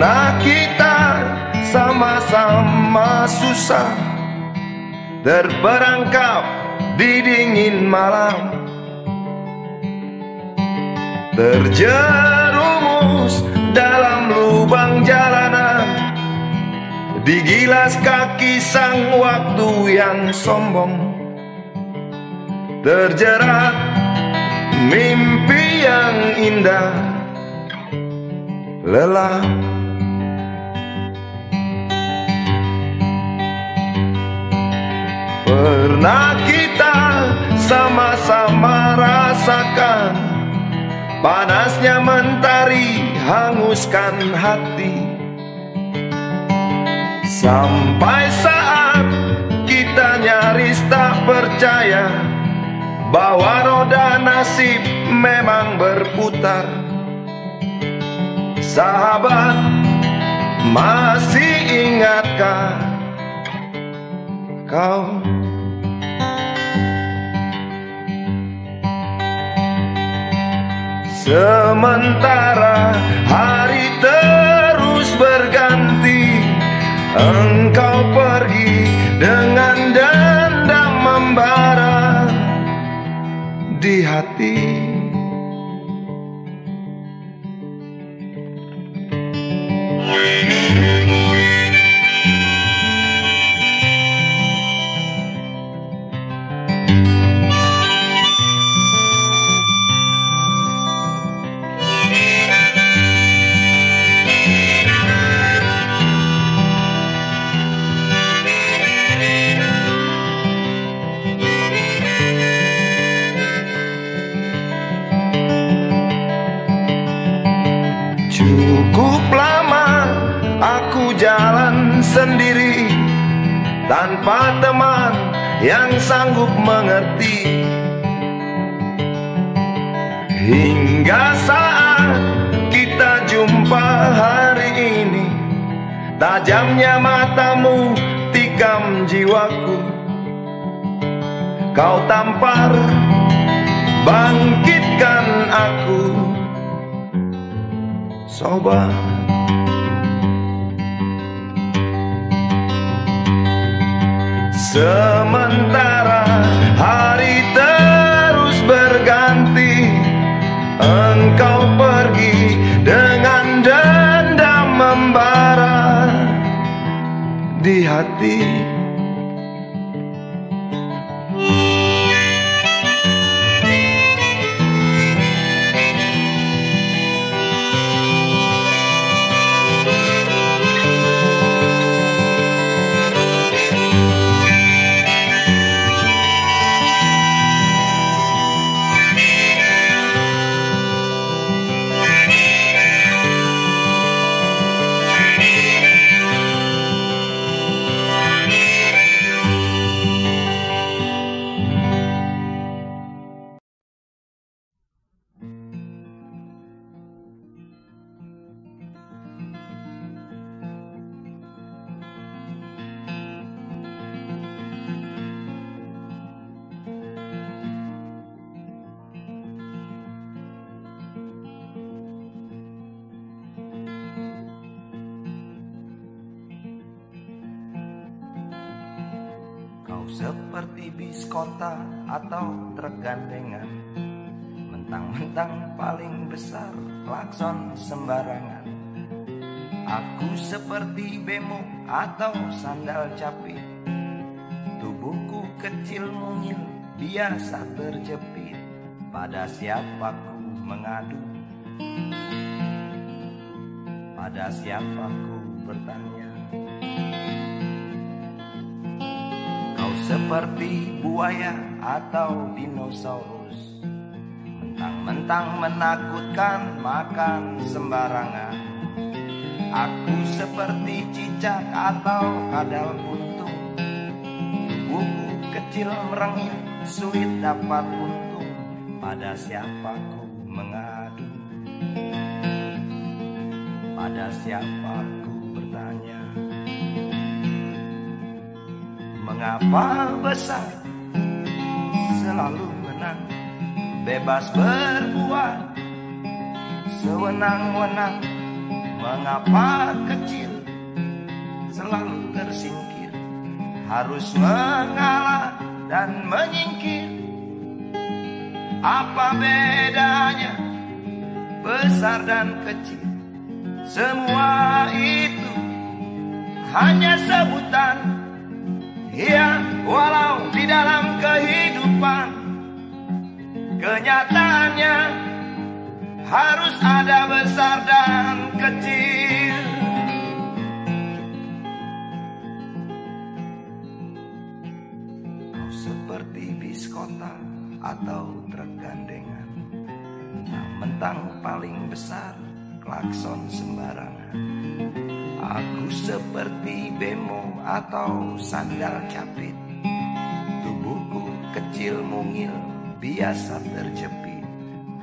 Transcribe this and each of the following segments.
Pernah kita sama-sama susah, terperangkap di dingin malam, terjerumus dalam lubang jalanan, digilas kaki sang waktu yang sombong, terjerat mimpi yang indah, lelah. Pernah kita sama-sama rasakan panasnya mentari hanguskan hati, sampai saat kita nyaris tak percaya bahwa roda nasib memang berputar. Sahabat, masih ingatkah kau? Sementara hari terus berganti, engkau pergi dengan dendam membara di hati. Cukup lama aku jalan sendiri, tanpa teman yang sanggup mengerti, hingga saat kita jumpa hari ini. Tajamnya matamu tikam jiwaku, kau tampar bangkitkan aku. Sobat, sementara hari terus berganti, engkau pergi dengan dendam membara di hati. Kau seperti bis kota atau truk gandengan, mentang-mentang paling besar klakson sembarangan. Aku seperti bemo atau sandal capit, tubuhku kecil mungil biasa terjepit. Pada siapa ku mengadu, pada siapa ku bertanya. Seperti buaya atau dinosaurus, mentang-mentang menakutkan makan sembarangan. Aku seperti cicak atau kadal buntung, tubuhku kecil merengik sulit dapat untung. Pada siapa ku mengadu, pada siapa ku bertanya. Mengapa besar selalu menang, bebas berbuat sewenang-wenang, Mengapa kecil selalu tersingkir, harus mengalah dan menyingkir? Apa bedanya besar dan kecil? Semua itu hanya sebutan. Ya, walau di dalam kehidupan kenyataannya harus ada besar dan kecil. Kau seperti bis kota atau truk gandengan, mentang paling besar, klakson sembarangan. Aku seperti bemo atau sandal capit, tubuhku kecil mungil, biasa terjepit.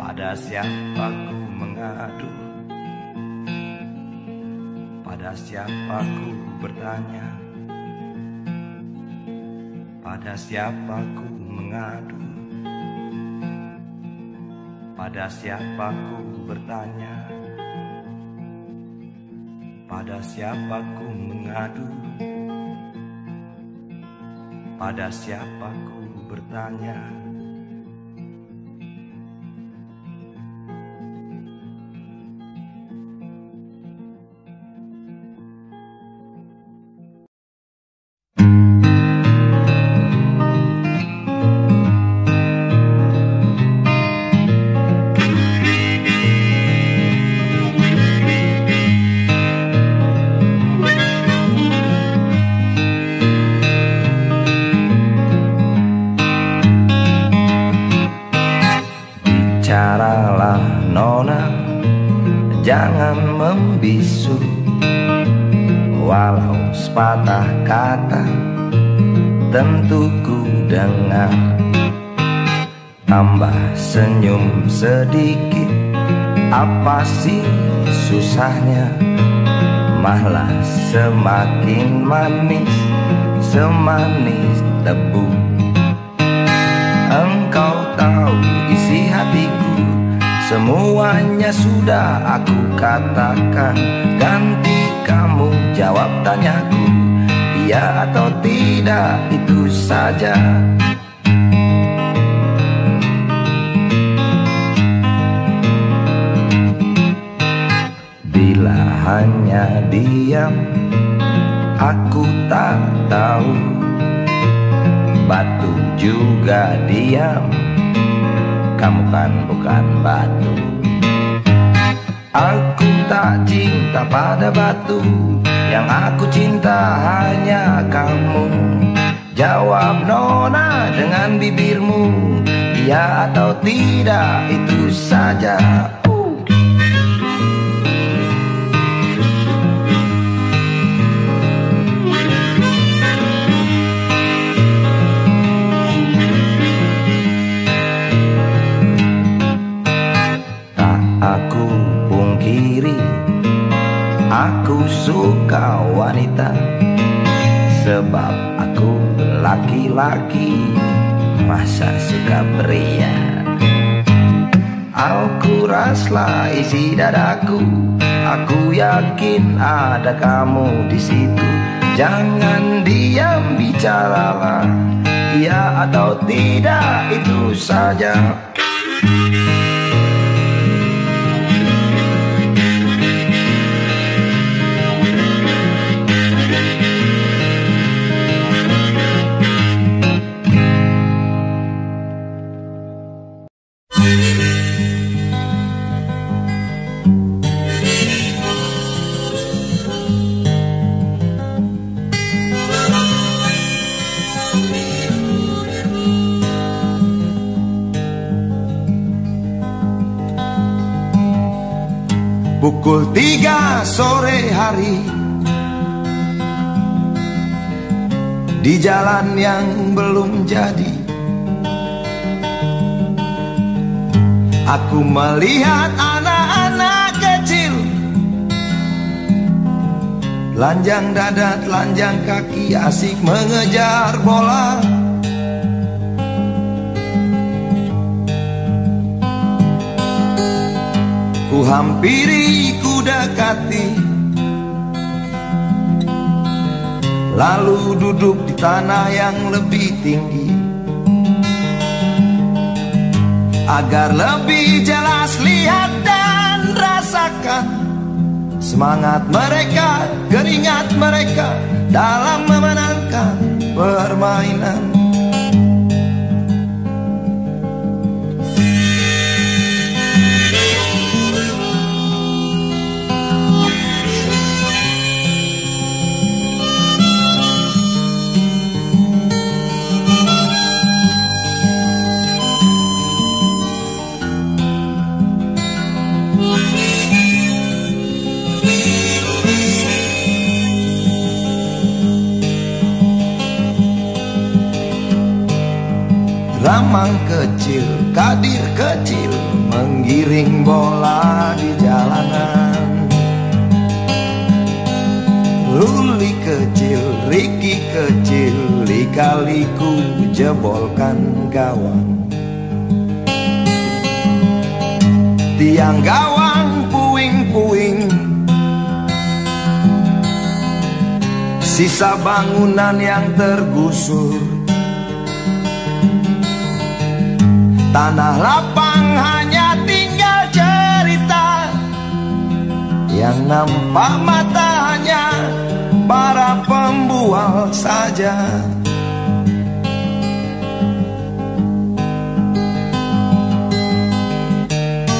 Pada siapa ku mengadu? Pada siapa ku bertanya? Pada siapa ku mengadu? Pada siapa ku bertanya? Pada siapa ku mengadu? Pada siapa ku bertanya? Bicaralah nona, jangan membisu. Walau sepatah kata tentu ku dengar. Tambah senyum sedikit, apa sih susahnya? Malah semakin manis, semanis tebu. Engkau tahu isi hatiku, semuanya sudah aku katakan. Ganti kamu jawab tanyaku, iya atau tidak, itu saja. Bila hanya diam, aku tak tahu. Batu juga diam, kamu kan bukan batu. Aku tak cinta pada batu, yang aku cinta hanya kamu. Jawab nona dengan bibirmu, iya atau tidak, itu saja. Aku pungkiri, aku suka wanita, sebab aku laki-laki, masa suka pria. Aku raslah isi dadaku, aku yakin ada kamu di situ. Jangan diam, bicaralah, iya atau tidak, itu saja. Pukul 3 sore hari, di jalan yang belum jadi, aku melihat anak-anak kecil, telanjang dada, telanjang kaki, asik mengejar bola. Ku hampiri, ku dekati, lalu duduk di tanah yang lebih tinggi, agar lebih jelas lihat dan rasakan semangat mereka, keringat mereka dalam memenangkan permainan. Ramang kecil, Kadir kecil, menggiring bola di jalanan. Luli kecil, Riki kecil, lika-liku jebolkan gawang. Tiang gawang puing-puing, sisa bangunan yang tergusur. Tanah lapang hanya tinggal cerita, yang nampak mata hanya para pembual saja.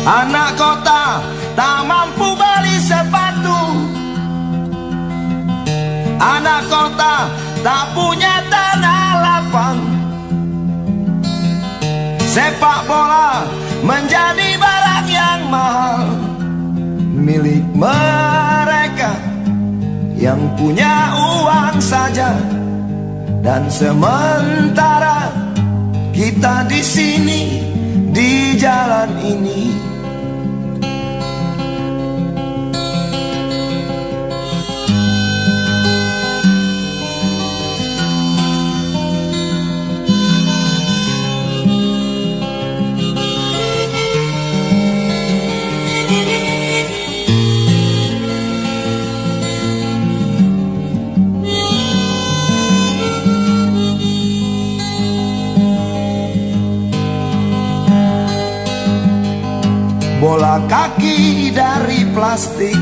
Anak kota tak mampu beli sepatu, anak kota tak punya tanah lapang. Sepak bola menjadi barang yang mahal, milik mereka yang punya uang saja. Dan sementara kita di sini, di jalan ini, bola kaki dari plastik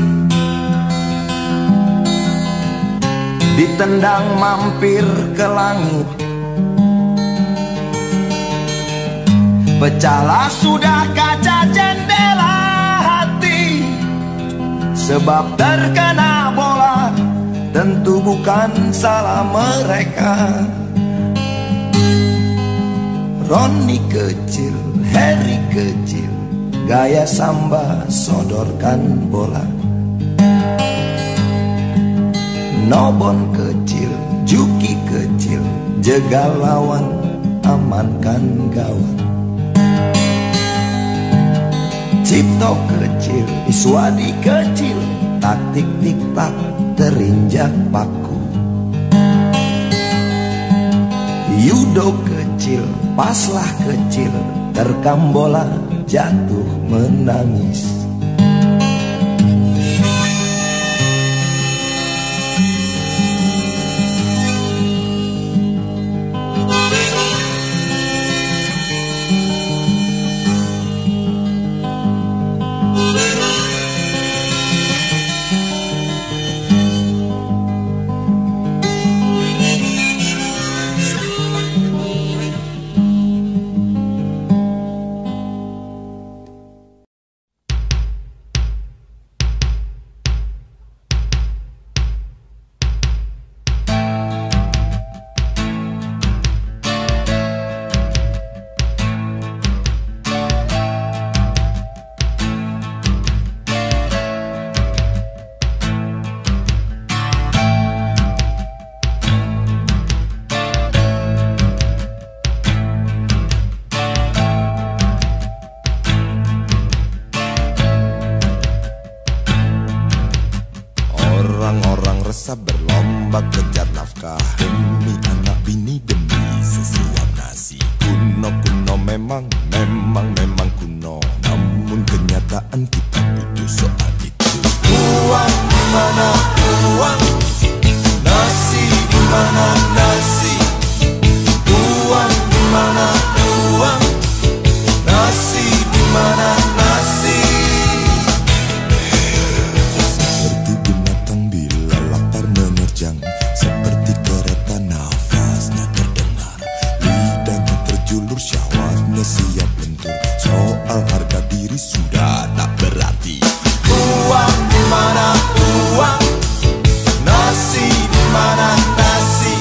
ditendang mampir ke langit. Pecahlah sudah kaca jendela hati, sebab terkena bola tentu bukan salah mereka. Roni kecil, Harry kecil, gaya samba sodorkan bola. Nobon kecil, Juki kecil, jegal lawan, amankan gawang. Cipto kecil, Iswadi kecil, taktik tik-tak terinjak paku. Yudo kecil, Paslah kecil, terkam bola jatuh menangis. Orang-orang resah berlomba kejar nafkah, demi anak bini, demi sesuap nasi. Kuno memang kuno, namun kenyataan kenyataan kita butuh soal itu. Uang di mana uang? Nasi di mana nasi? Uang di mana uang? Nasi di mana nasi? Seperti binatang bila lapar menerjang, seperti kereta nafasnya terdengar, lidahnya terjulur syahwatnya siap lentur. Soal harga diri sudah tak berarti. Uang di mana uang? Nasi di mana nasi?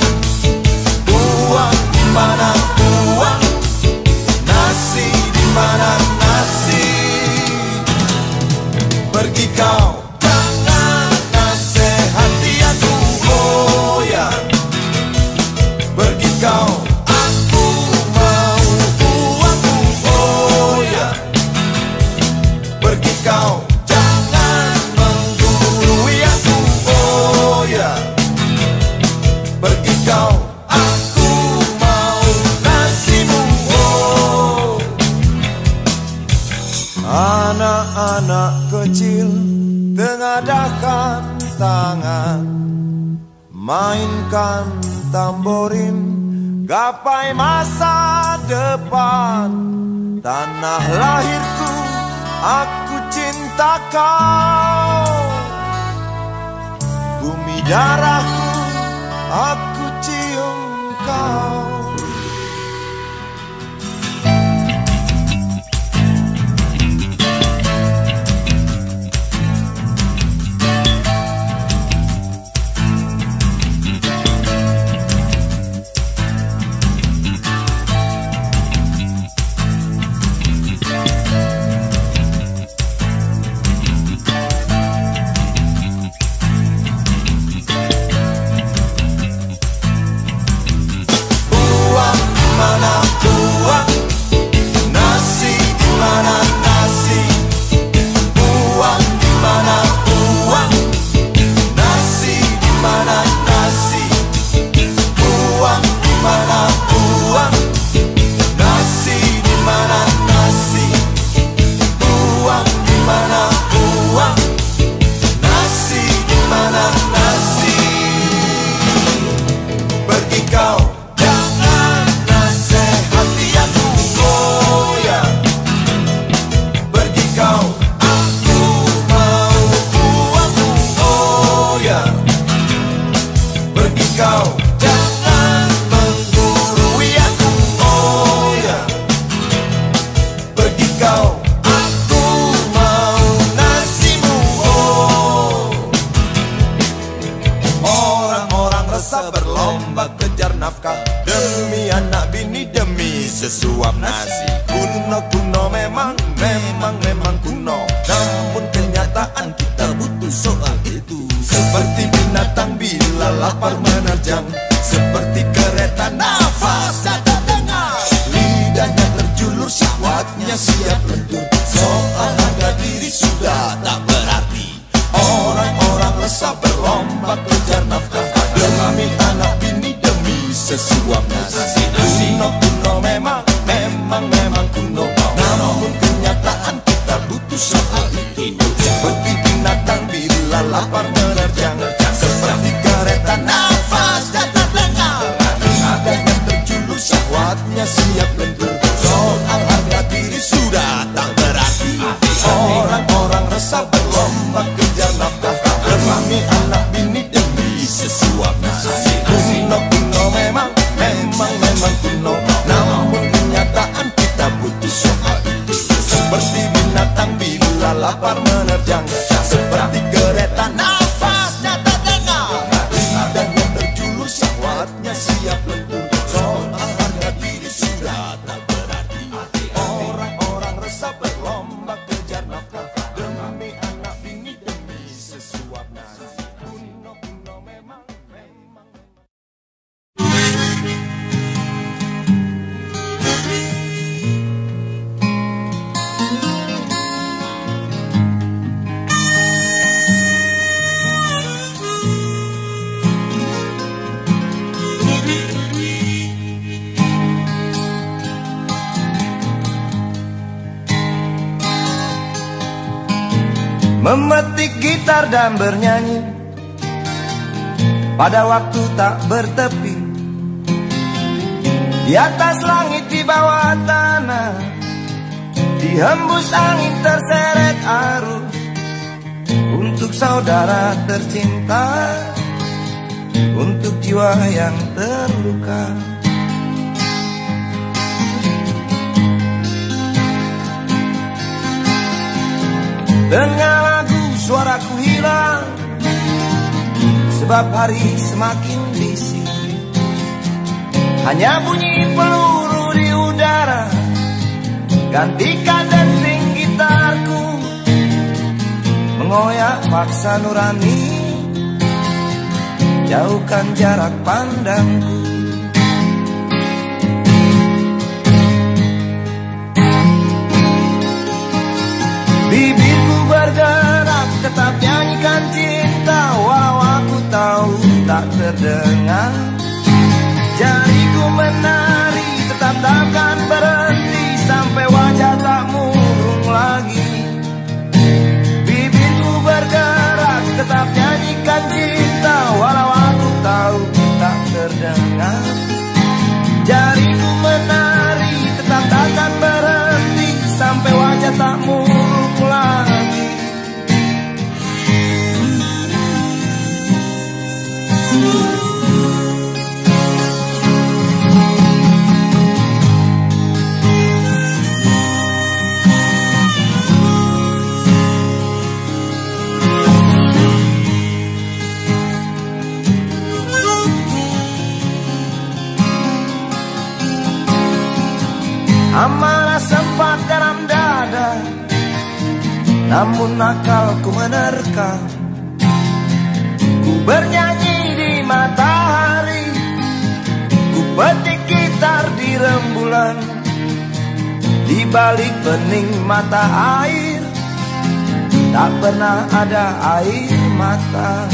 Uang di mana uang? Nasi di mana nasi? Pergi kau, jangan nasihati aku, oh ya. Pergi kau, aku mau uangku, oh ya. Pergi kau, jangan menggurui aku, oh ya. Pergi kau, aku mau nasimu, oh. Anak-anak kecil tengadahkan tangan, mainkan tamborin, gapai masa depan. Tanah lahirku, aku cinta kau. Bumi darahku, aku cium kau. Demi anak bini, demi sesuap nasi. Kuno memang kuno, namun kenyataan kita butuh soal itu. Seperti binatang bila lapar menerjang, seperti kereta nafas tak terdengar, lidahnya terjulur syahwatnya siap lentur. Soal harga diri sudah tak berarti. Orang-orang resah berlomba kejar nafkah, demi anak bini, demi sesuap nasi. Kuno memang kuno, namun kenyataan kita butuh soal itu. Seperti binatang bila lapar menerjang, seperti kereta nafas tak terdengar, lidahnya terjulur syahwatnya siap lentur. Soal harga diri sudah tak berarti. Orang-orang resah berlomba kejar nafkah, demi anak bini, demi sesuap nasi. Kuno memang kuno, namun kenyataan kita butuh soal itu. Seperti binatang bila lapar menerjang, seperti kereta nafas tak terdengar, lidahnya terjulur syahwatnya siap lentur. Soal harga diri sudah tak berarti. Orang-orang resah berlomba kejar nafkah, demi anak bini, demi sesuap nasi. Kuno memang memetik gitar dan bernyanyi pada waktu tak bertepi, di atas langit, di bawah tanah, dihembus angin, terseret arus, untuk saudara tercinta, untuk jiwa yang terluka. Dengar lagu, suaraku hilang, sebab hari semakin bising. Hanya bunyi peluru di udara, gantikan denting gitarku, mengoyak paksa nurani, jauhkan jarak pandangku. Bibirku bergerak, tetap nyanyikan cinta, walau aku tahu tak terdengar. Jariku menari, tetap takkan berhenti, sampai wajah tak murung lagi. Bibirku bergerak, tetap nyanyikan cinta, walau aku tahu tak terdengar. Jariku menari, tetap takkan berhenti, sampai wajah tak murung lagi. Amarah sempat dalam dada, namun akalku menerka. Ku bernyanyi di matahari, ku petik gitar di rembulan, di balik bening mata air, tak pernah ada air mata.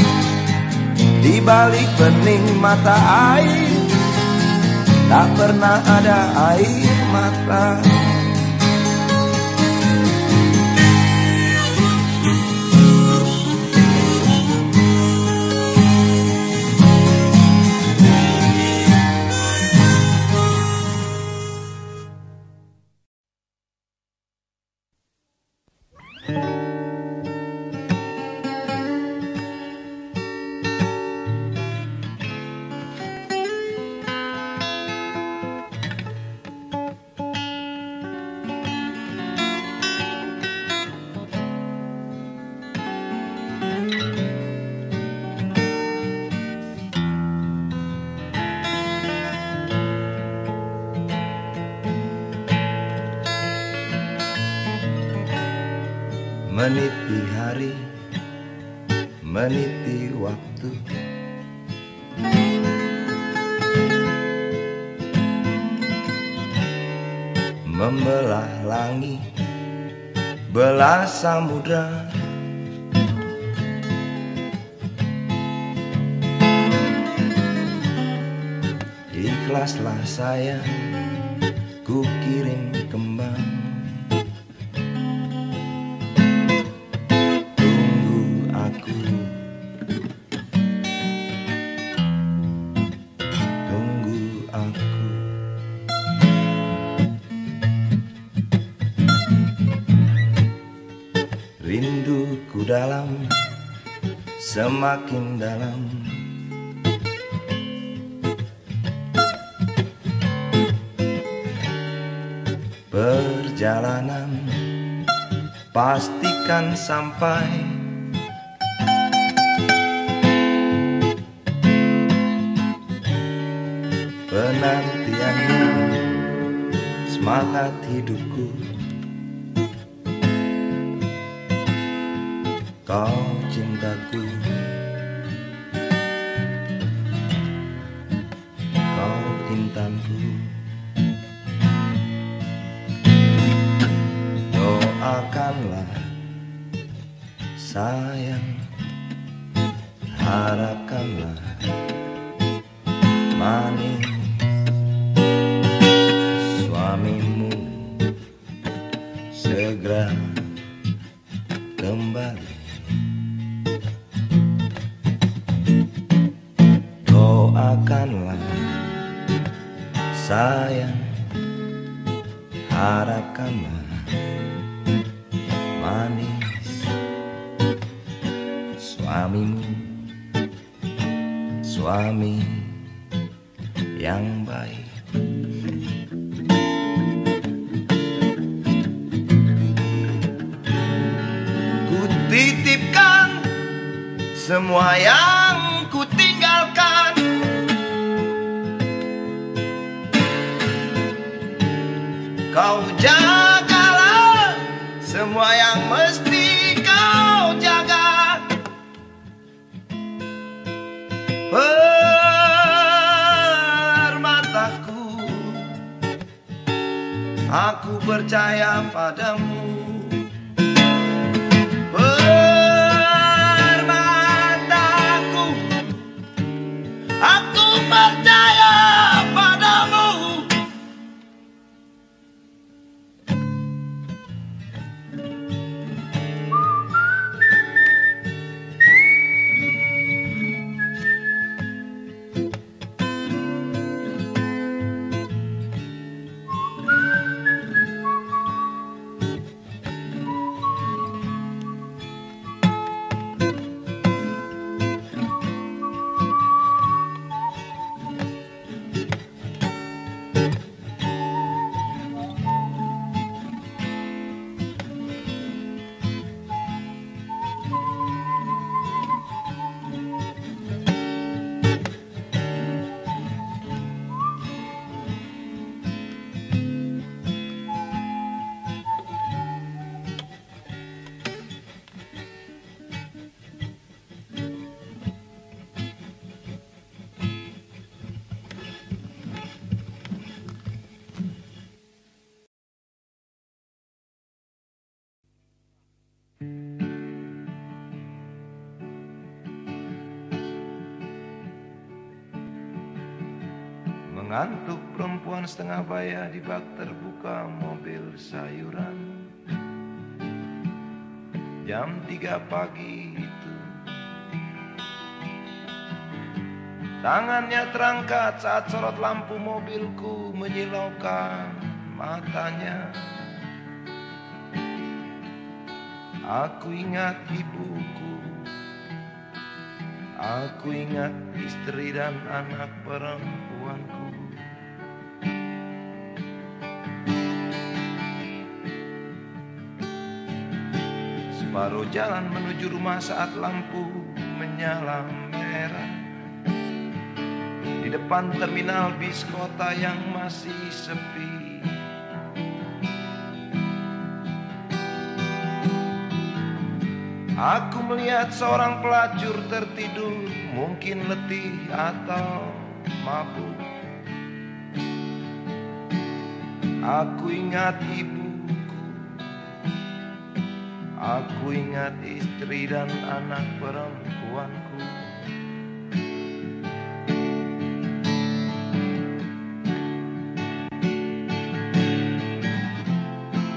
Di balik bening mata air, tak pernah ada air mata. Meniti hari, meniti waktu, membelah langit, belah samudra. Ikhlaslah sayang, ku kirim kembang. Rinduku dalam, semakin dalam. Perjalanan pastikan sampai. Penantianmu semangat hidupku. Kau cintaku, kau intanku. Doakanlah sayang, harapkanlah manis suamimu segera kembali. doakanlah sayang, harapkanlah manis suamimu, suami yang baik. Ku titipkan semua yang ku tinggalkan, kau jagalah semua yang mesti kau jaga. Permataku, aku percaya padamu. Permataku, aku percaya padamu. Mengantuk perempuan setengah baya di bak terbuka mobil sayuran. Jam 3 pagi itu, tangannya terangkat saat sorot lampu mobilku menyilaukan matanya. Aku ingat ibuku, aku ingat istri dan anak perempuanku. Separuh jalan menuju rumah saat lampu menyala merah. Di depan terminal bis kota yang masih sepi. Aku melihat seorang pelacur tertidur, mungkin letih atau mabuk. Aku ingat ibuku, aku ingat istri dan anak perempuanku.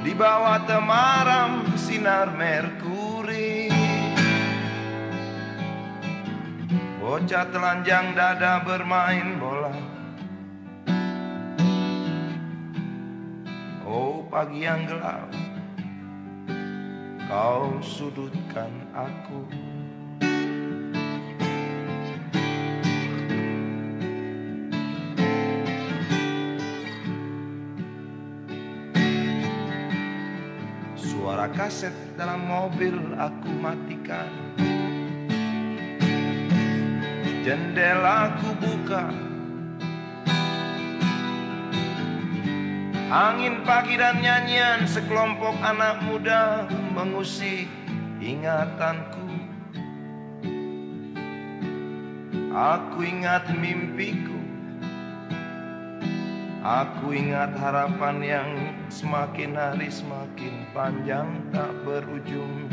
Di bawah temaram sinar Merkuri, bocah telanjang dada bermain bola. Oh pagi yang gelap, kau sudutkan aku. Suara kaset dalam mobil aku matikan. Jendela ku buka, angin pagi dan nyanyian sekelompok anak muda mengusik ingatanku. Aku ingat mimpiku, aku ingat harapan yang semakin hari semakin panjang tak berujung.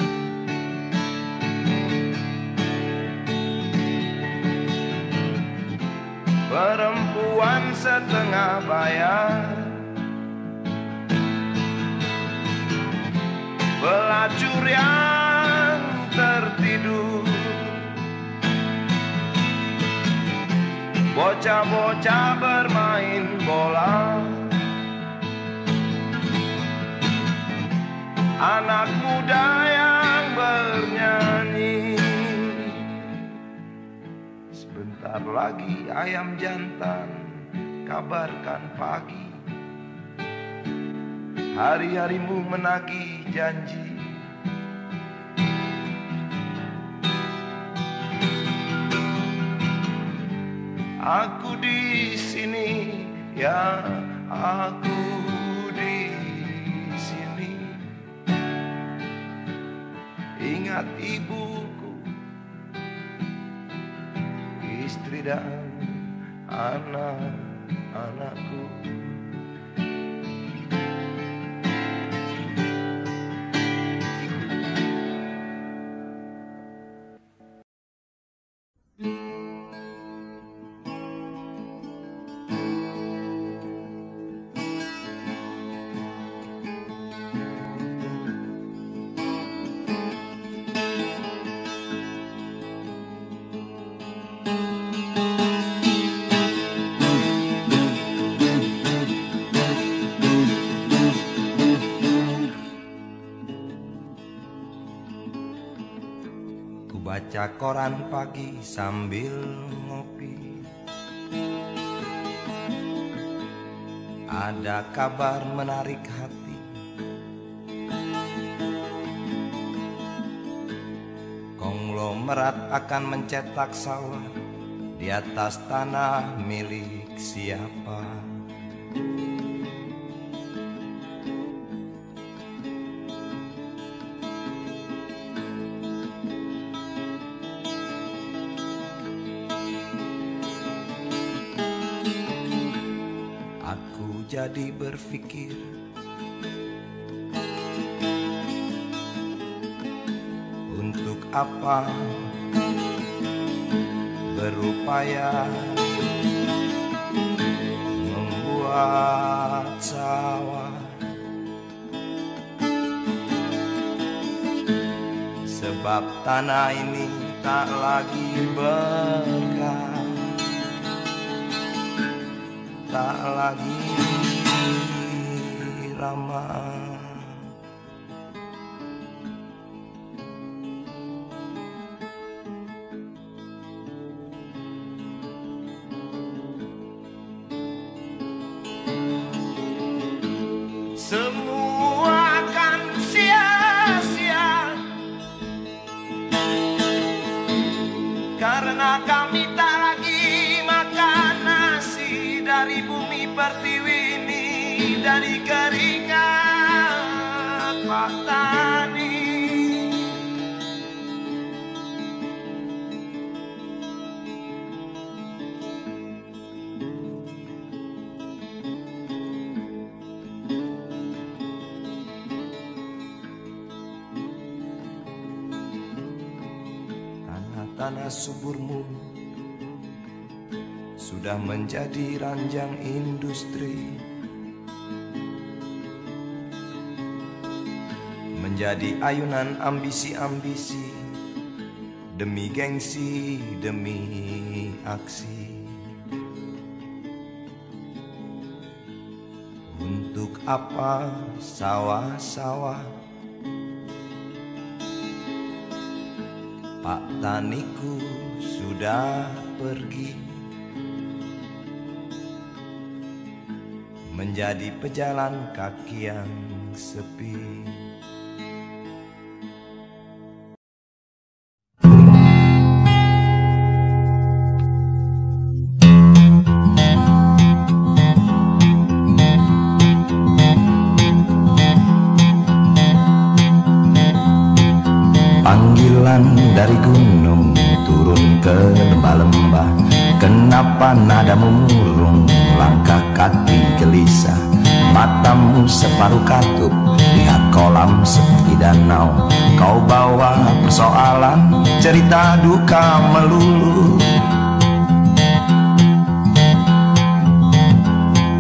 Perempuan setengah bayar, pelacur yang tertidur, bocah-bocah bermain bola, anak muda yang bernyanyi. Sebentar lagi ayam jantan kabarkan pagi, hari-harimu menagih janji. Aku di sini, ya aku di sini. Ingat ibuku, istri dan anak-anakku. Baca koran pagi sambil ngopi, ada kabar menarik hati. Konglomerat akan mencetak sawah di atas tanah milik siapa. Jadi berpikir, untuk apa berupaya membuat sawah, sebab tanah ini tak lagi berkah, tak lagi ramah. Semua akan sia-sia karena kami tak lagi makan nasi dari bumi pertiwi ini, dari keringat Pak Tani. Tanah-tanah suburmu sudah menjadi ranjang industri, menjadi ayunan ambisi-ambisi, demi gengsi, demi aksi. Untuk apa sawah-sawah? Pak Taniku sudah pergi, menjadi pejalan kaki yang sepi. Panggilan dari gunung turun ke lembah-lembah, kenapa nadamu murung, langkah kaki gelisah, matamu separuh katup, lihat kolam seperti danau. Kau bawa persoalan, cerita duka melulu.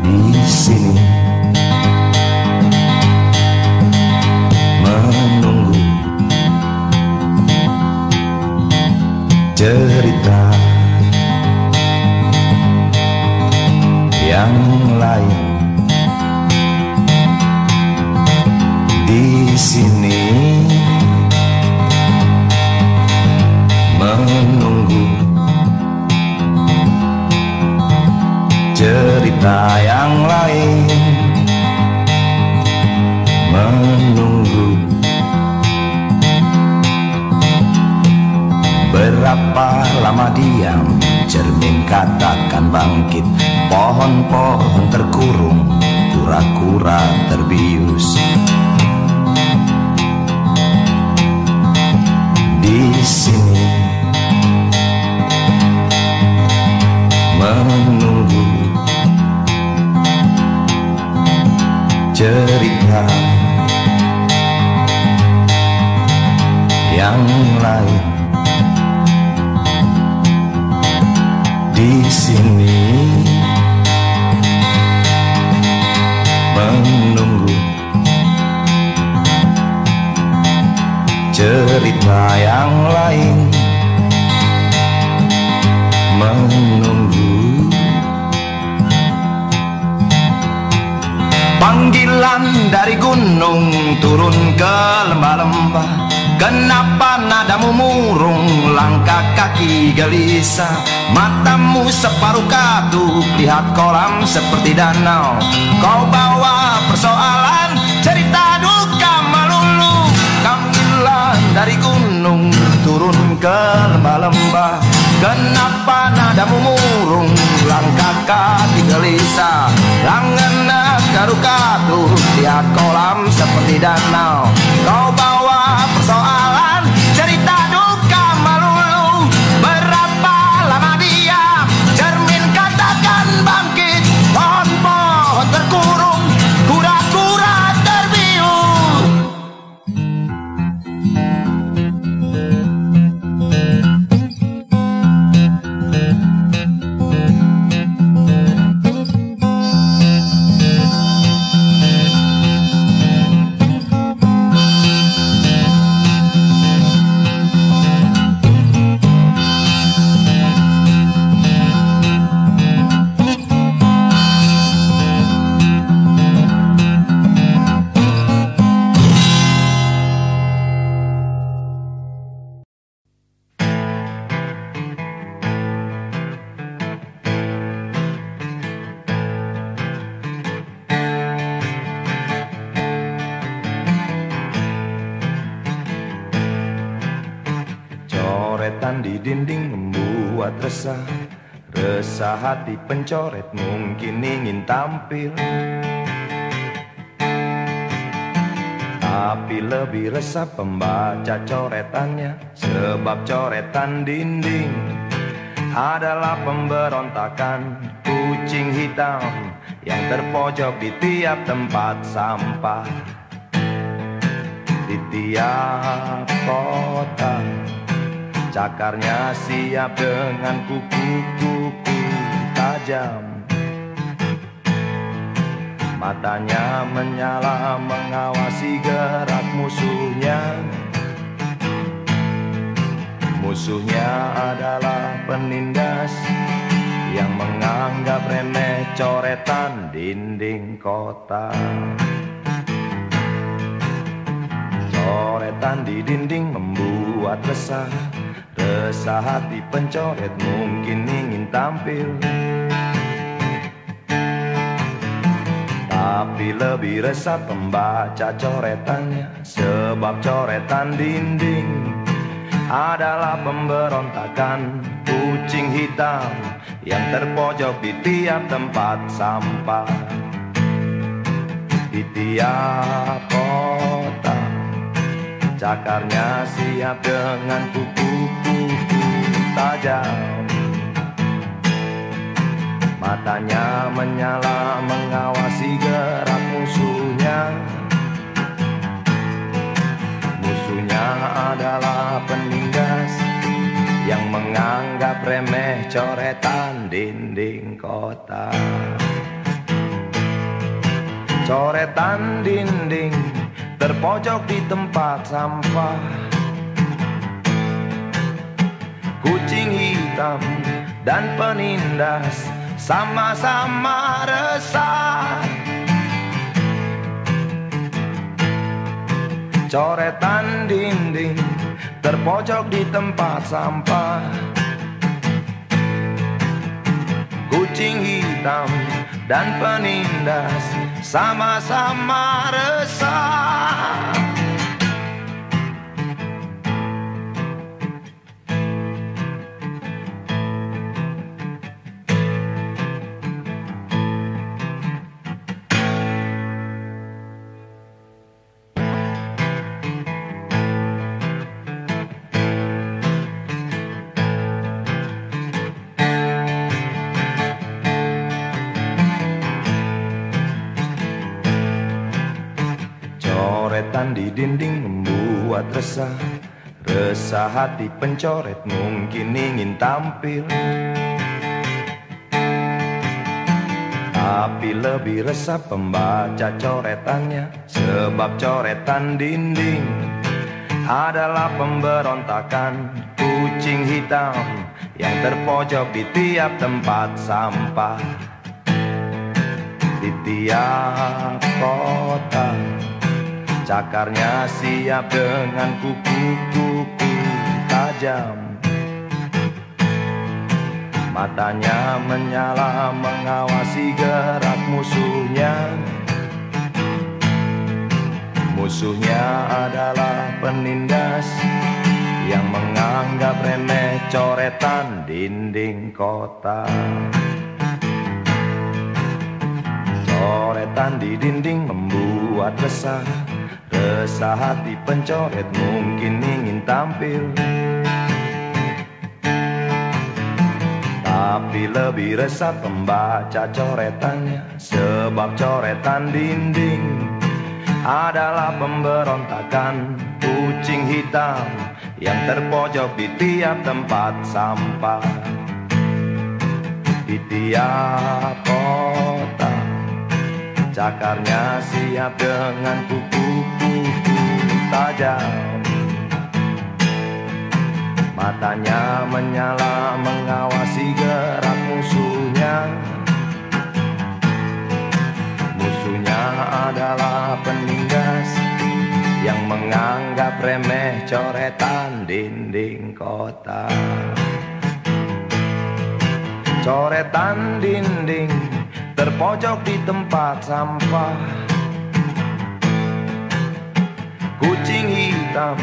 Di sini menunggu cerita yang lain. Di sini menunggu cerita yang lain, menunggu berapa lama diam, cermin katakan bangkit, pohon-pohon terkurung, kura-kura terbius. Di sini menunggu cerita yang lain. Di sini menunggu cerita yang lain, menunggu panggilan dari gunung turun ke lembah-lembah. Kenapa nadamu murung, langkah kaki gelisah, matamu separuh katup, lihat kolam seperti danau. Kau bawa persoalan, cerita duka melulu. Panggilan dari gunung turun ke lembah-lembah. Kenapa nadamu murung, langkah kaki gelisah, langgenap katu-katu, lihat kolam seperti danau. Kau bawa persoalan, cerita duka melulu. Berapa lama diam, cermin katakan bangkit, pohon-pohon terkurung, kura-kura terbius. Coretan di dinding membuat resah, resah hati pencoret mungkin ingin tampil, tapi lebih resah pembaca coretannya. Sebab coretan dinding adalah pemberontakan kucing hitam yang terpojok di tiap tempat sampah, di tiap kota. Cakarnya siap dengan kuku-kuku tajam, matanya menyala mengawasi gerak musuhnya. Musuhnya adalah penindas yang menganggap remeh coretan dinding kota. Coretan di dinding membuat resah, resah hati pencoret mungkin ingin tampil, tapi lebih resah pembaca coretannya. Sebab coretan dinding adalah pemberontakan kucing hitam yang terpojok di tiap tempat sampah, di tiap kota. Cakarnya siap dengan kuku-kuku tajam, matanya menyala mengawasi gerak musuhnya. Musuhnya adalah penindas yang menganggap remeh coretan dinding kota. Coretan dinding terpojok di tempat sampah, kucing hitam dan penindas sama-sama resah. Coretan dinding terpojok di tempat sampah. Kucing hitam dan penindas sama-sama resah. Coretan di dinding membuat resah. Resah hati pencoret mungkin ingin tampil, tapi lebih resah pembaca coretannya. Sebab coretan dinding adalah pemberontakan kucing hitam yang terpojok di tiap tempat sampah, di tiap kota. Cakarnya siap dengan kuku-kuku tajam. Matanya menyala mengawasi gerak musuhnya. Musuhnya adalah penindas yang menganggap remeh coretan dinding kota. Coretan di dinding membuat resah. Resah hati pencoret mungkin ingin tampil, tapi lebih resah pembaca coretannya. Sebab coretan dinding adalah pemberontakan kucing hitam yang terpojok di tiap tempat sampah, di tiap kota. Cakarnya siap dengan kuku-kuku tajam. Matanya menyala mengawasi gerak musuhnya. Musuhnya adalah penindas yang menganggap remeh coretan dinding kota. Coretan dinding terpojok di tempat sampah. Kucing hitam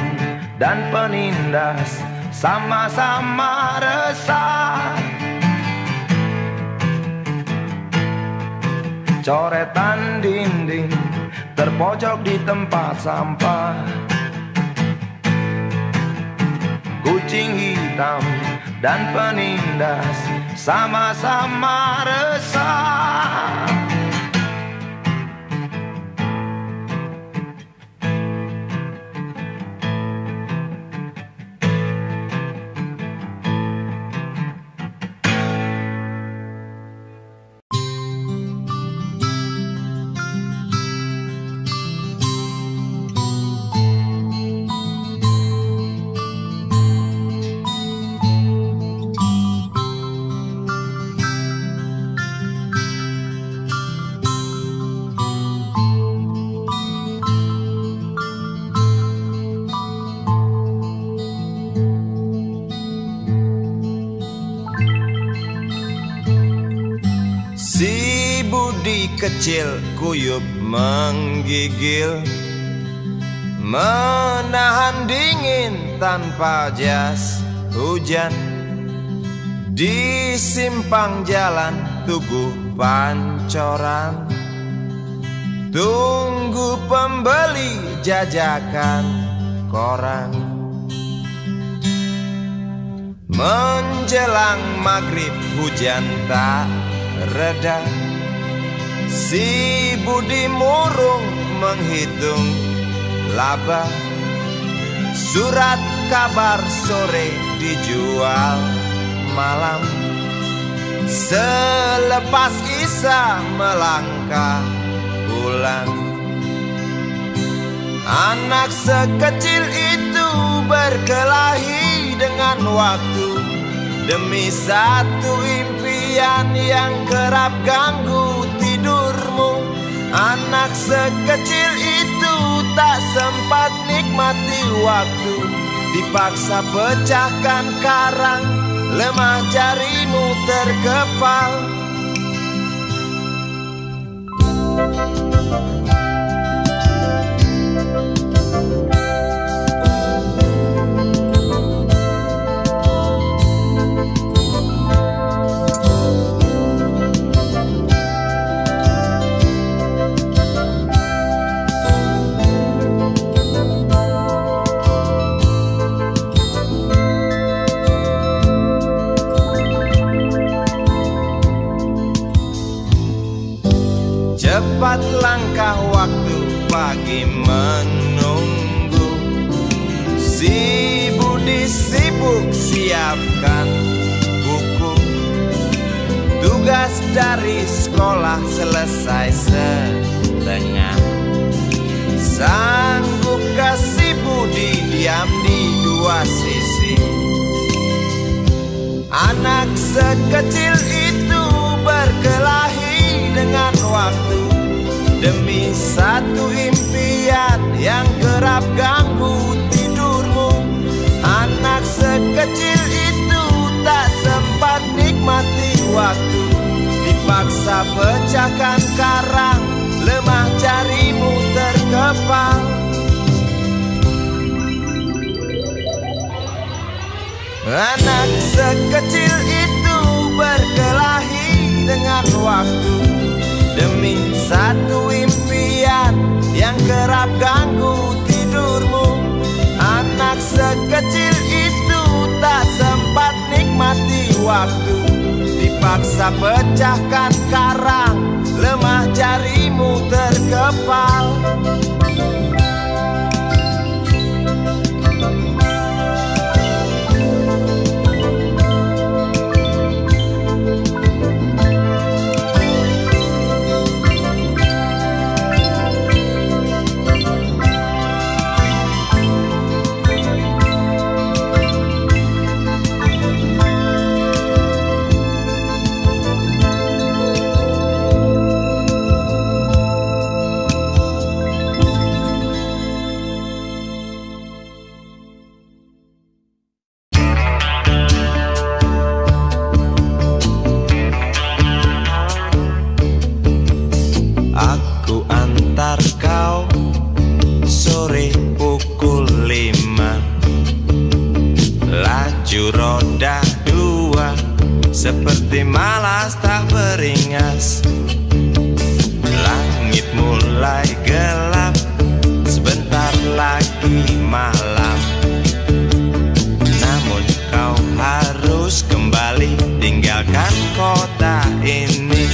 dan penindas sama-sama resah. Coretan dinding terpojok di tempat sampah. Kucing hitam dan penindas sama-sama resah. Si Budi kecil kuyup menggigil, menahan dingin tanpa jas hujan. Di simpang jalan Tugu Pancoran, tunggu pembeli jajakan koran. Menjelang maghrib hujan tak reda, si Budi murung menghitung laba. Surat kabar sore dijual malam. Selepas Isya melangkah pulang. Anak sekecil itu berkelahi dengan waktu demi satu impian. impian yang kerap ganggu tidurmu. Anak sekecil itu tak sempat nikmati waktu, dipaksa pecahkan karang, lemah jarimu terkepal. Cepat langkah waktu, pagi menunggu. Si Budi sibuk siapkan buku. Tugas dari sekolah selesai setengah. Sanggupkah si Budi diam di dua sisi? Anak sekecil itu berkelahi dengan waktu demi satu impian yang kerap ganggu tidurmu. Anak sekecil itu tak sempat nikmati waktu, dipaksa pecahkan karang, lemah jarimu terkepal. Anak sekecil itu berkelahi dengan waktu demi satu impian yang kerap ganggu tidurmu. Anak sekecil itu tak sempat nikmati waktu, dipaksa pecahkan karang, lemah jarimu terkepal. Roda dua seperti malas tak beringas. Langit mulai gelap, sebentar lagi malam. Namun kau harus kembali tinggalkan kota ini.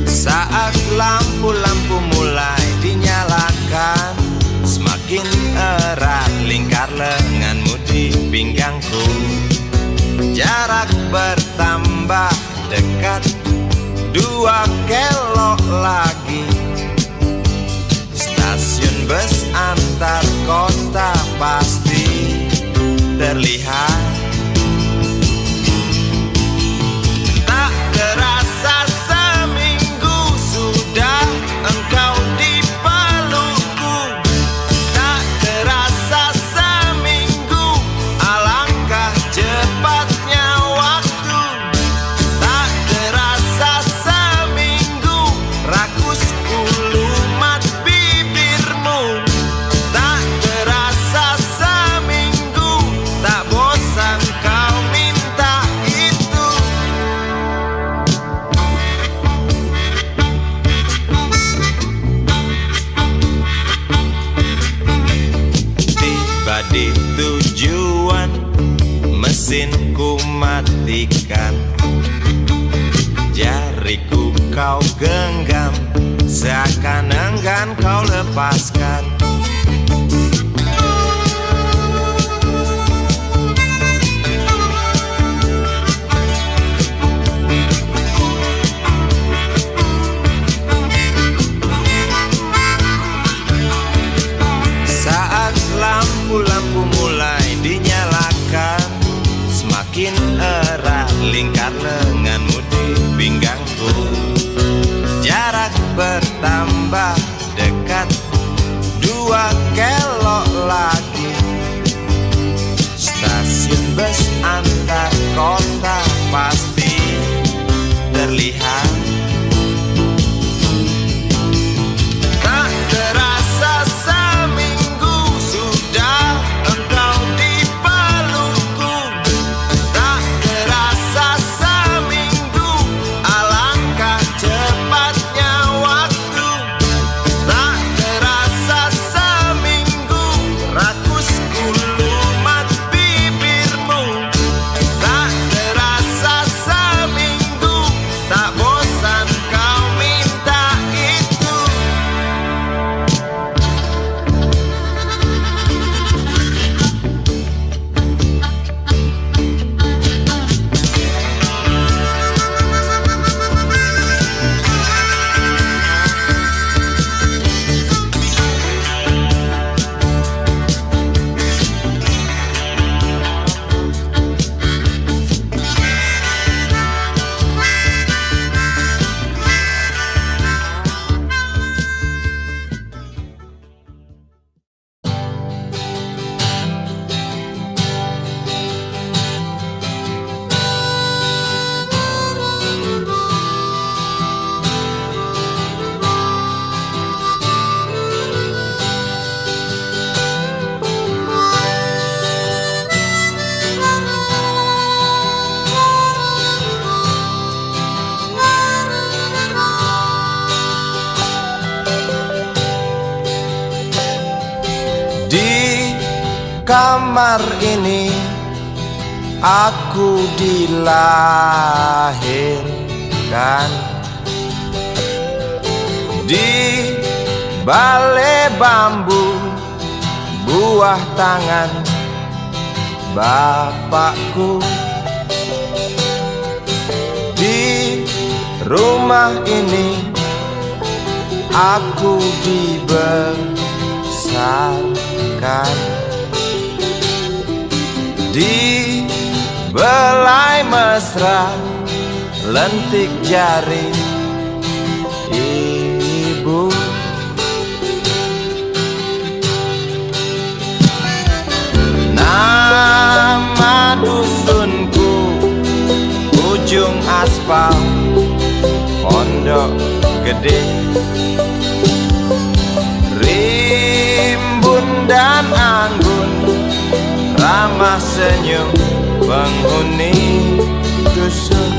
Saat lampu-lampu mulai dinyalakan, semakin erat lingkar lenganmu di pinggangku. Jarak bertambah dekat, 2 kelok lagi. Stasiun bus antar kota pasti terlihat. Tak terasa seminggu sudah engkau di pelukku. Tak terasa seminggu, alangkah cepatnya waktu. Tak terasa seminggu, rakus ulumat bibirmu. Tak terasa seminggu, tak bosan kau minta itu. Tiba di tujuan, mesinku matikan. Jariku kau genggam, seakan enggan kau lepaskan. Saat lampu-lampu mulai dinyalakan, semakin erat lingkar lenganmu pinggangku. Jarak bertambah dekat, 2 kelok lagi. Stasiun bus antar kota pasti terlihat. Tak terasa seminggu sudah engkau di pelukku. Tak terasa seminggu, alangkah cepatnya waktu. Tak terasa seminggu, rakusku lumat bibirmu. Tak terasa seminggu, tak bosan kau minta itu. Di kamar ini aku dilahirkan, di balai bambu buah tangan bapakku. Di rumah ini aku dibesarkan, di belai mesra lentik jari ibu. Nama dusunku ujung aspal Pondok Gede. Rimbun dan anggun ramah senyum penghuni dusun.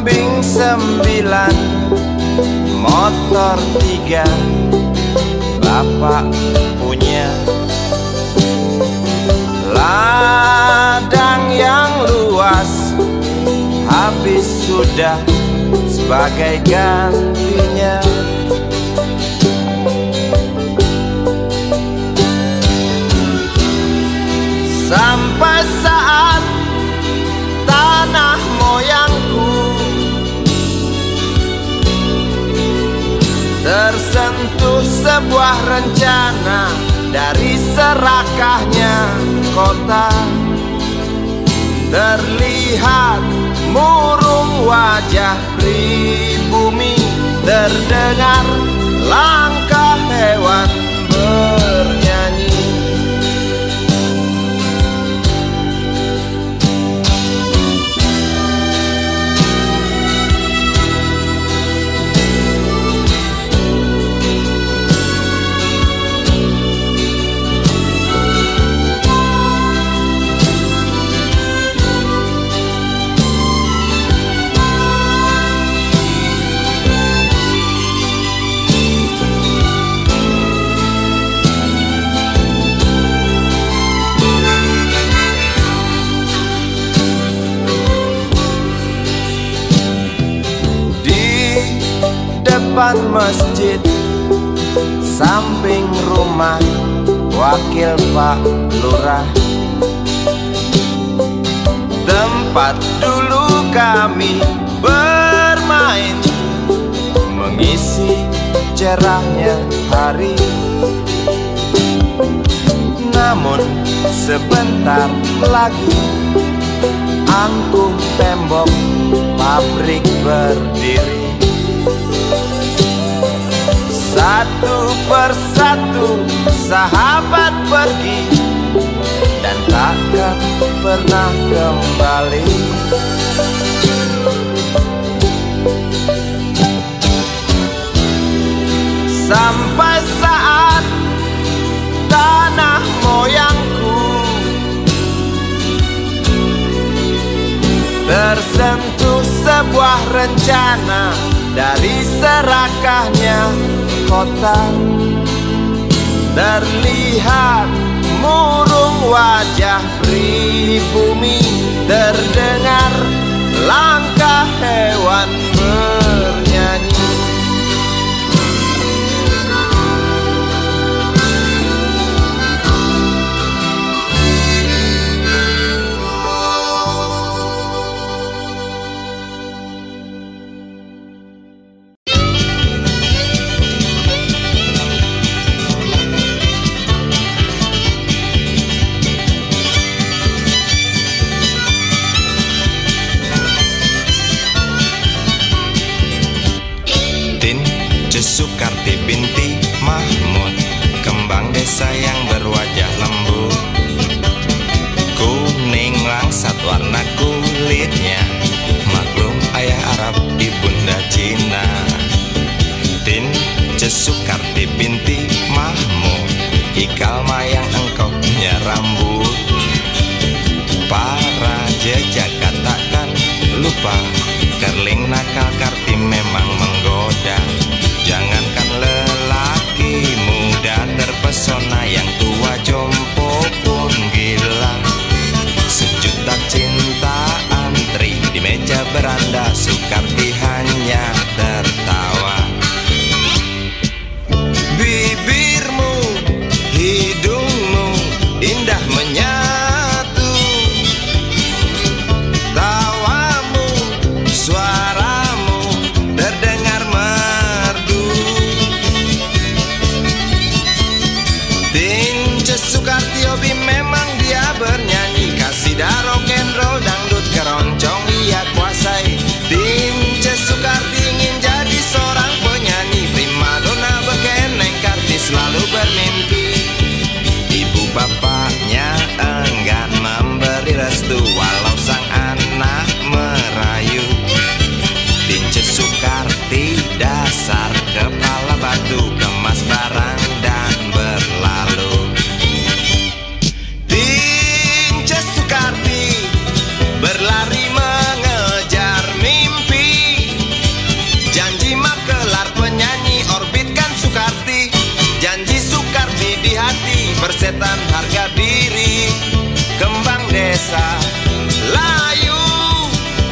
Kambing 9, motor 3, bapak punya. Ladang yang luas habis sudah sebagai gantinya. Sampai saat tanah moyangku tersentuh sebuah rencana dari serakahnya kota. Terlihat murung wajah pribumi, terdengar langkah hewan bernyanyi. depan masjid, samping rumah wakil Pak Lurah. Tempat dulu kami bermain, mengisi cerahnya hari. Namun sebentar lagi angkuh tembok pabrik berdiri. Satu persatu sahabat pergi dan takkan pernah kembali. Sampai saat tanah moyangku tersentuh sebuah rencana dari serakahnya kota. Terlihat murung wajah pribumi, terdengar langkah hewan bernyanyi. Sukarti binti Mahmud, kembang desa yang berwajah lembut, kuning langsat warna kulitnya, maklum ayah Arab ibunda Cina. Tin Sukarti binti Mahmud, ikal mayang engkau punya rambut. Para jejak katakan lupa, kerling nakal Karti memang menggoda. Jangankan lelaki muda terpesona, yang tua jompo pun gila. Sejuta cinta antri di meja beranda, Sukarti hanya tertawa. Bibirmu, hidungmu indah menyatu, tawamu, suaramu terdengar merdu. Tince Sukarti hobi memang dia bernyanyi, kasidah rock and roll, dangdut keroncong ia kuasai. Tince Sukarti ingin jadi seorang penyanyi, primadona bekeneng Karti selalu bermimpi. Ibu bapaknya enggan memberi restu, walau sang anak merayu. Tince Sukarti dasar kepala batu, kemas barang dan berlalu. Tince Sukarti berlari mengejar mimpi, janji makelar penyanyi orbitkan Sukarti. Janji Sukarti di hati, persetan harga diri. Kembang desa layu,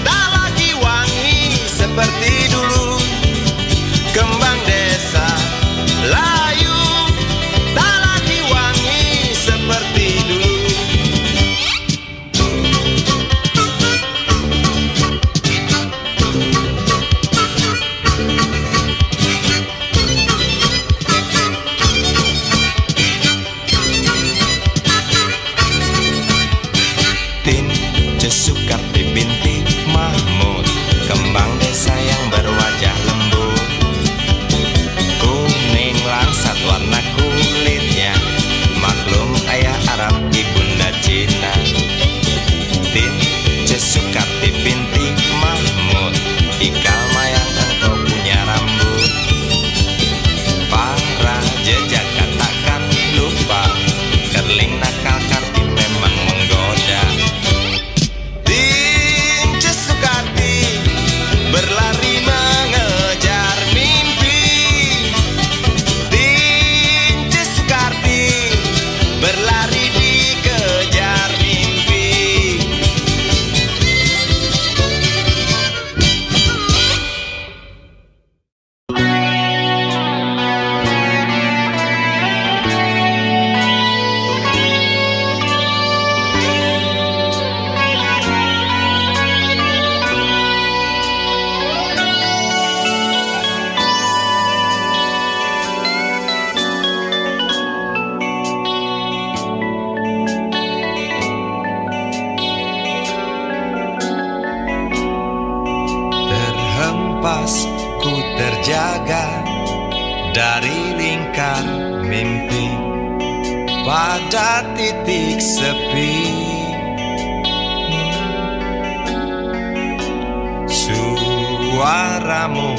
tak lagi wangi seperti dulu. Kembang desa layu, tak lagi wangi seperti dulu. Tince Sukarti binti Mahmud, kembang desa yang berwajah lembut, kuning langsat warna kulitnya, maklum ayah Arab ibunda Cina. Tince Sukarti binti Mahmud, ikal mayang engkau punya rambut. Para jejak katakan lupa, kerling nakal Karti memang menggoda. Tince Sukarti berlari mengejar mimpi. Tince Sukarti berlari dikejar mimpi. napas ku terjaga dari lingkar mimpi pada titik sepi. Suaramu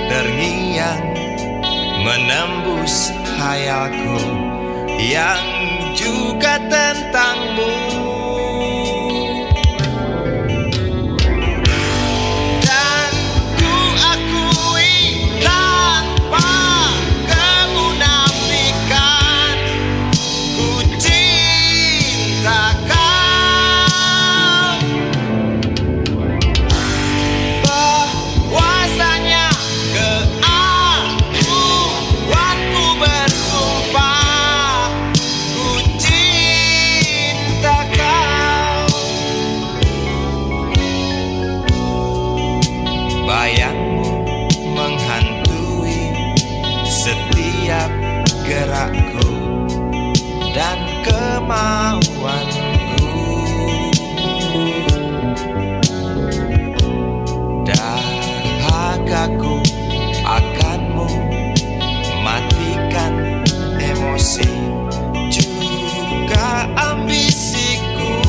terngiang menembus hayalku yang juga tentangmu. Bayangmu menghantui setiap gerakku dan kemauanku. Dahagaku akanmu matikan emosi juga ambisiku.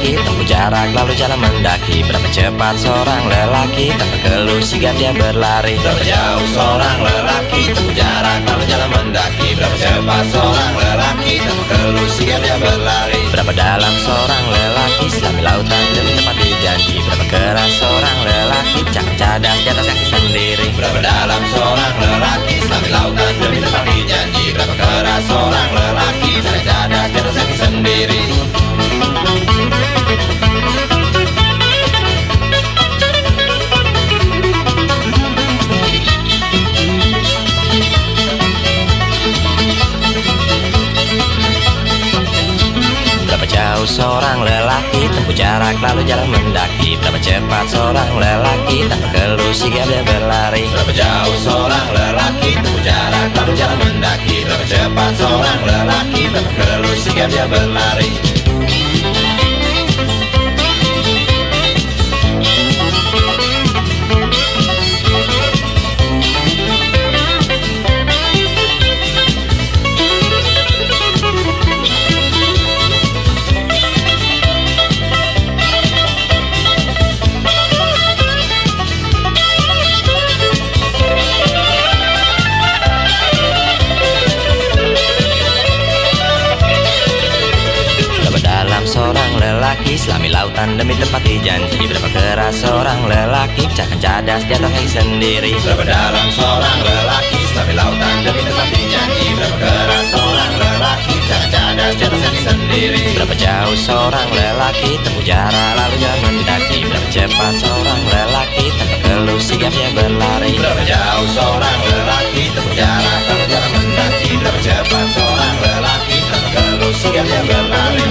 lelaki tempuh jarak lalu jalan mendaki. Berapa cepat seorang lelaki tanpa keluh sigap dia berlari. Berapa jauh seorang lelaki tempuh jarak lalu jalan mendaki. Berapa cepat seorang lelaki tanpa keluh sigap dia berlari. Berapa dalam seorang lelaki selami lautan demi tepati janji. Berapa keras seorang lelaki cakap cadas di atas kaki sendiri. Berapa dalam seorang lelaki selami lautan demi tepati janji. Berapa keras seorang lelaki cakap cadas di atas kaki sendiri. Berapa jauh seorang lelaki tempuh jarak lalu jalan mendaki. Berapa cepat seorang lelaki tanpa keluh sigap dia berlari. Berapa jauh seorang lelaki tempuh jarak lalu jalan mendaki. Berapa cepat seorang lelaki tanpa keluh sigap dia berlari. Seorang lelaki selami lautan demi tepati janji. Berapa keras seorang lelaki pecahkan cadas di atas kaki sendiri. Berapa dalam seorang lelaki selami lautan demi tepati janji. Berapa keras seorang lelaki pecahkan cadas di atas kaki sendiri. Berapa jauh seorang lelaki tempuh jarak lalu jalan mendaki. Berapa cepat seorang lelaki tanpa keluh sigap dia berlari. Berapa jauh seorang lelaki tempuh jarak lalu jalan mendaki. Berapa cepat seorang lelaki tanpa keluh sigap dia berlari.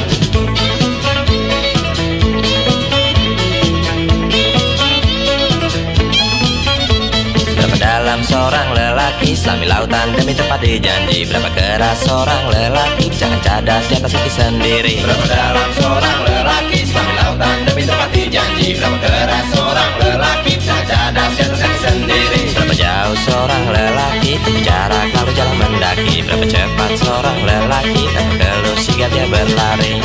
Dalam seorang lelaki selami lautan demi tepati janji. Berapa keras seorang lelaki pecahkan cadas di atas kaki sendiri. Berapa dalam seorang lelaki selami lautan demi tepati janji. Berapa keras seorang lelaki pecahkan cadas di atas kaki sendiri. Berapa jauh seorang lelaki tempuh jarak lalu jalan mendaki. Berapa cepat seorang lelaki tanpa keluh sigap dia berlari.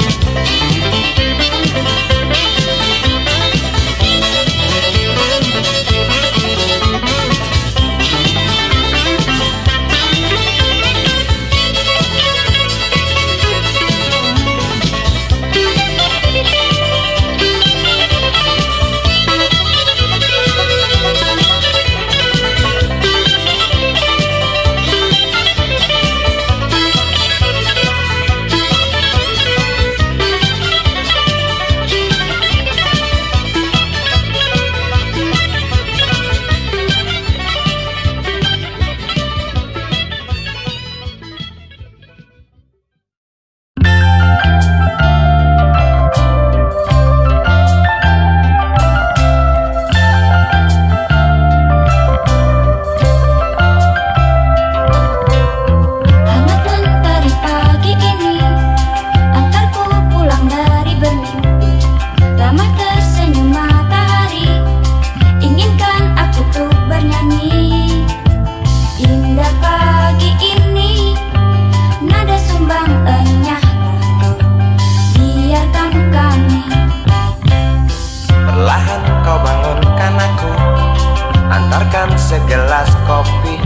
segelas kopi,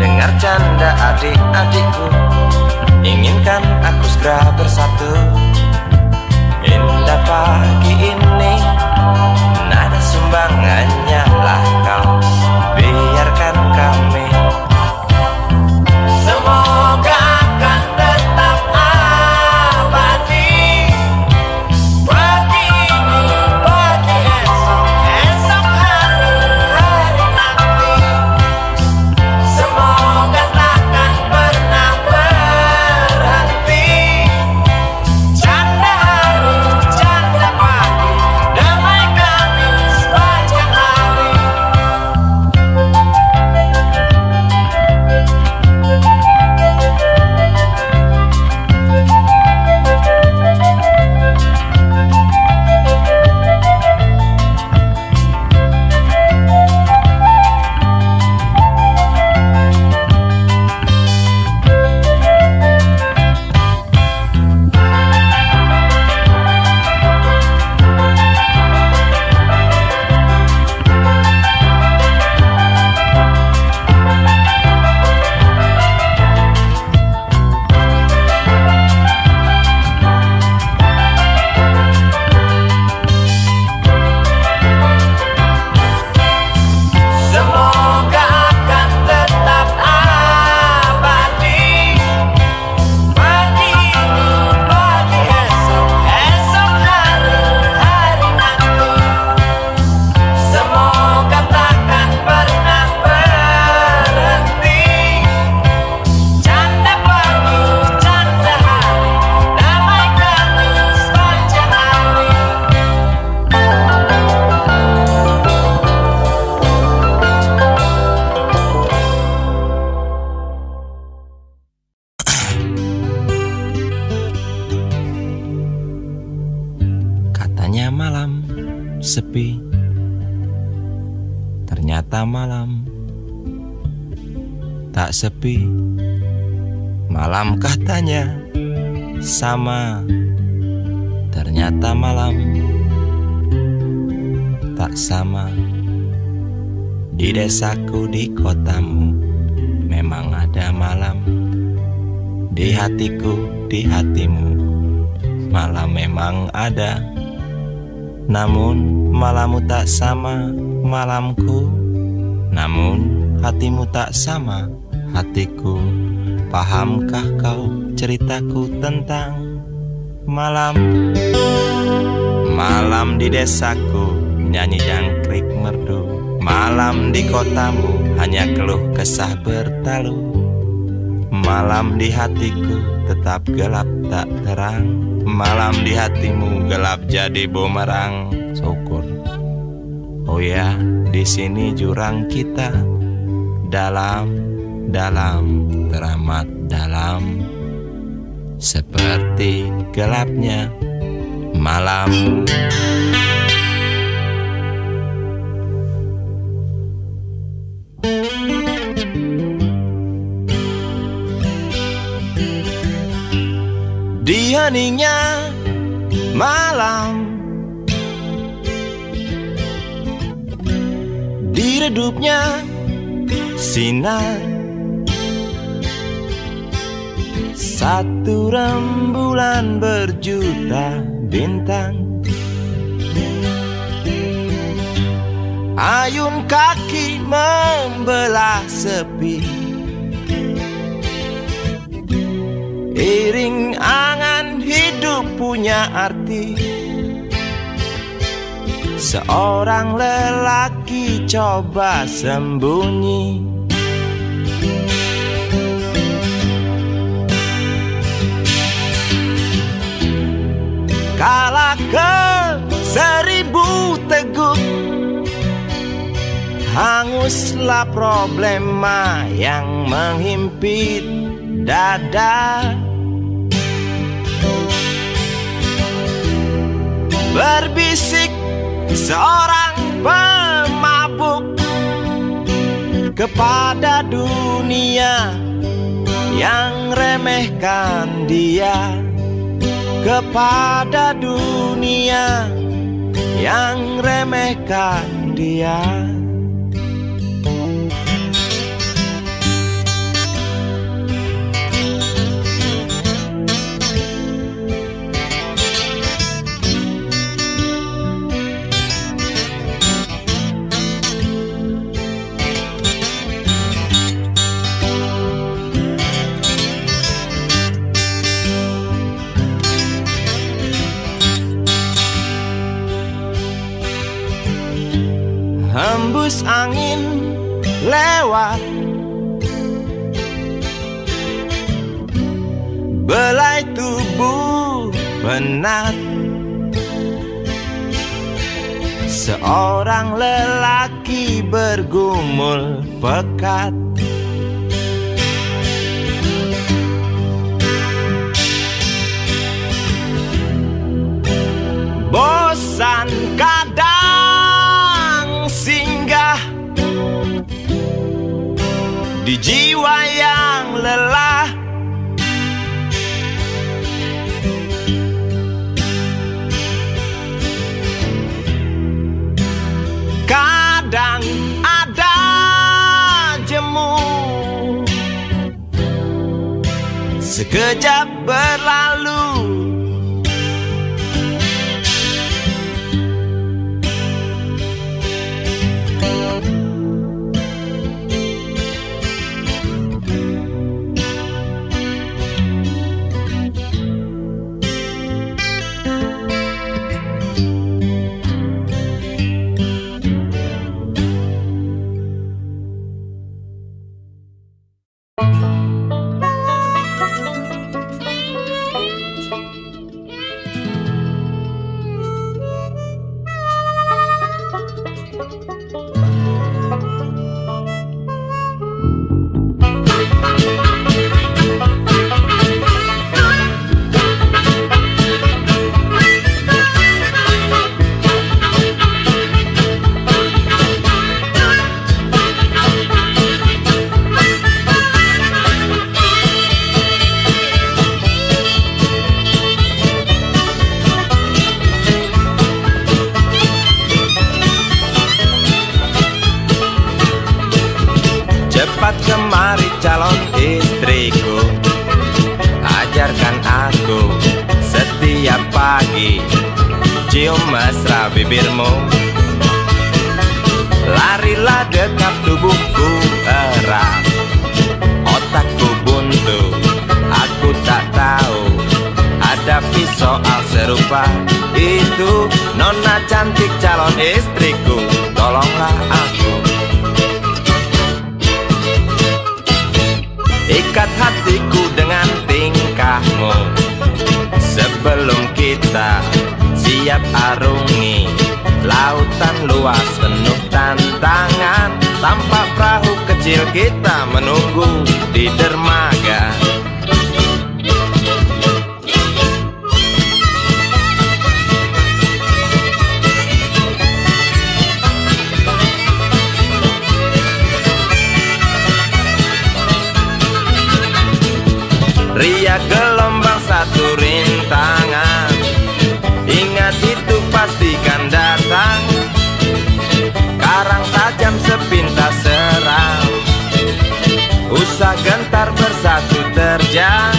dengar canda adik-adikku, inginkan aku segera bersatu. Indah pagi ini, nada sumbangannya lah kau, biarkan kami. Semoga akan tetap abadi. Pagi ini, pagi esok, esok hari, hari nanti. Semoga takkan pernah berhenti. Canda hari, canda pagi, damai kami sepanjang hari. sepi. Ternyata malam tak sepi. Malam katanya sama. Ternyata malam tak sama. Di desaku, di kotamu, memang ada malam. Di hatiku, di hatimu, malam memang ada. Namun malammu tak sama malamku. Namun hatimu tak sama hatiku. Pahamkah kau ceritaku tentang malam? Malam di desaku, nyanyi jangkrik merdu. Malam di kotamu, hanya keluh kesah bertalu. Malam di hatiku, tetap gelap tak terang. Malam di hatimu, gelap jadi bumerang. Syukur. Oh ya, di sini jurang kita dalam, dalam, teramat dalam. Seperti gelapnya malam. Di heningnya malam, di redupnya sinar, satu rembulan berjuta bintang. Ayun kaki membelah sepi, iring angan hidup punya arti. Seorang lelaki coba sembunyi, kala ke 1000 teguk, hanguslah problema yang menghimpit dada. Berbisik seorang pemabuk kepada dunia yang remehkan dia, kepada dunia yang remehkan dia. Hembus angin lewat, belai tubuh penat. Seorang lelaki bergumul pekat, bosan kadang singgah di jiwa yang lelah. Kadang ada jemu, sekejap berlalu. cium mesra bibirmu. Larilah dekat tubuhku erat, otakku buntu, aku tak tahu hadapi soal serupa itu. Nona cantik calon istriku, tolonglah aku. Ikat hatiku dengan tingkahmu, sebelum kita siap arungi lautan luas penuh tantangan. Tampak perahu kecil kita menunggu di dermaga. Riak gelombang satu rintangan, ingat itu pastikan datang. Karang tajam sepintas seram, usah gentar bersatu terjang.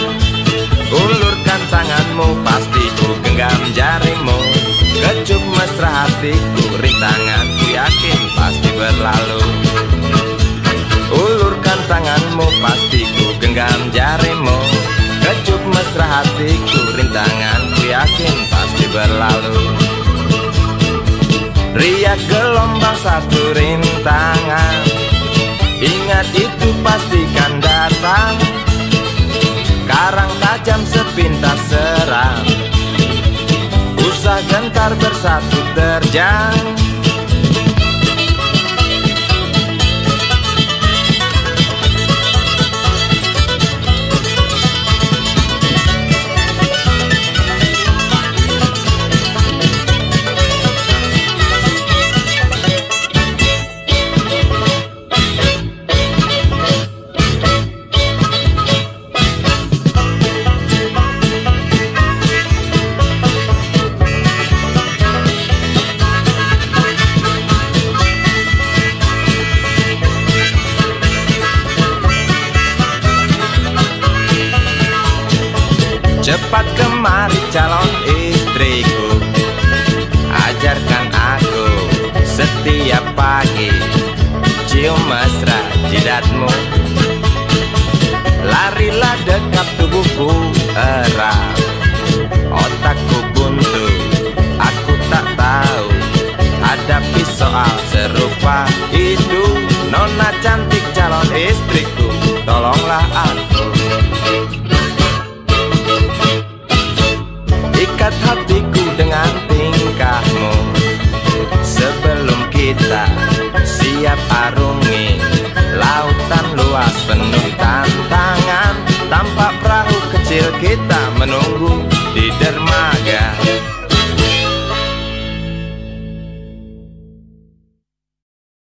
Ulurkan tanganmu, pasti ku genggam jarimu. Kecup mesra hatiku, rintanganku yakin pasti berlalu. Ulurkan tanganmu, pasti ku genggam jarimu. Kecup mesra hatiku, rintanganku yakin pasti berlalu. Riak gelombang satu rintangan, ingat itu pastikan datang. Karang tajam sepintas seram, usah gentar bersatu terjang. Cepat kemari calon istriku, ajarkan aku setiap pagi cium mesra jidatmu. Larilah dekat tubuhku erat, otakku buntu, aku tak tahu hadapi soal serupa itu. Nona cantik calon istriku, tolonglah aku. Ikat hatiku dengan tingkahmu, sebelum kita siap arungi lautan luas penuh tantangan. Tampak perahu kecil kita menunggu di dermaga.